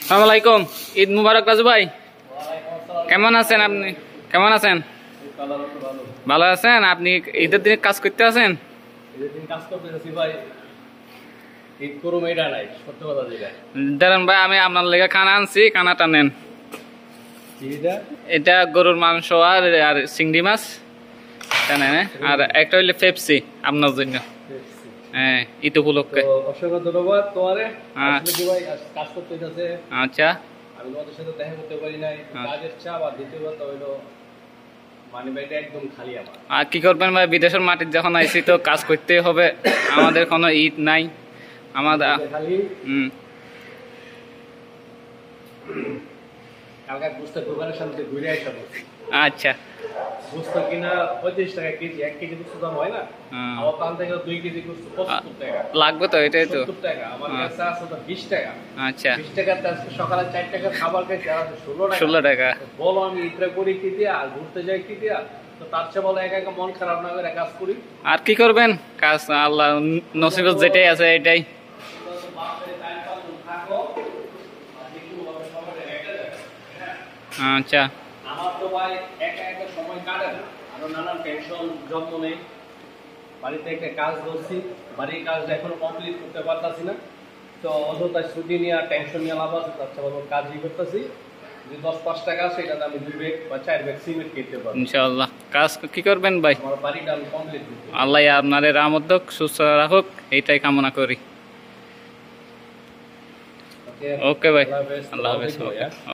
আসসালামু আলাইকুম, ঈদ মুবারক রাজু ভাই। কেমন আছেন আপনি? কেমন আছেন? ভালো আছেন? আপনি ঈদের দিনে কাজ করতে আছেন? দাঁড়ান ভাই, আমি আপনার লেগে খানা আনছি, খানাটা নেন। এটা গরুর মাংস আর আর চিংড়ি মাছ নেন, আর একটা হইলে পেপসি আপনার জন্য। হ্যাঁ, ঈদ উপলক্ষে। অসংখ্য ধন্যবাদ তোমারে। কাজ করতে যাচ্ছে। আচ্ছা, আমি তোমাদের সাথে দেখা করতে পারি নাই, কাজের চাপ। আর দ্বিতীয় কথা হইলো মানে ভাইটা একদম খালি আমার। আর কি করবেন ভাই, বিদেশের মাটির যখন আইসি তো কাজ করতেই হবে। আমাদের কোনো ঈদ নাই আমাদের খালি। কালকে বুঝতে দোকানের সামনে ঘুরে আসা। আচ্ছা, বুঝতো কিনা 35 টাকা কেজি, 1 কেজি বুঝতে দাম হয় না। আমার পান থেকে 2 কেজি বুঝতো 75 টাকা লাগবে তো, এটাই তো 70 টাকা। আমার কাছে আছে তো 20 টাকা। আচ্ছা, 20 টাকাতে আজকে সকালে 4 টাকা খাবার খাইছি, আর 16 টাকা। বলো আমি ইতরা করি কি দিয়া, আর ঘুরতে যাই কি দিয়া? তো তার চেয়ে বলো একা একা মন খারাপ না করে কাজ করি। আর কি করবেন, কাজ আল্লাহ নসিবত যেটাই আছে এটাই। আচ্ছা, আমার তো ভাই একা একা সময় কাটে না, আরো নানান টেনশন জন্ম নেই। বাড়িতে একটা কাজ করছি, বাড়ির কাজটা এখনো কমপ্লিট করতে পারতাছি না। তো অযথা ছুটি নিয়ে টেনশন নিয়ে লাভ আছে, তার চেয়ে কাজই করতেছি। যে 10-5 টাকা আছে, এটাতে আমি 2 ব্যাগ বা 4 ব্যাগ সিমেন্ট কিনতে পারবো ইনশাআল্লাহ। কাজ কি করবেন ভাই, আমার বাড়িটা আমি কমপ্লিট করতে। আল্লাহ আপনাদের রহমত সুস্থ রাখুক, এইটাই কামনা করি। ওকে ভাই, আল্লাহ হাফেজ।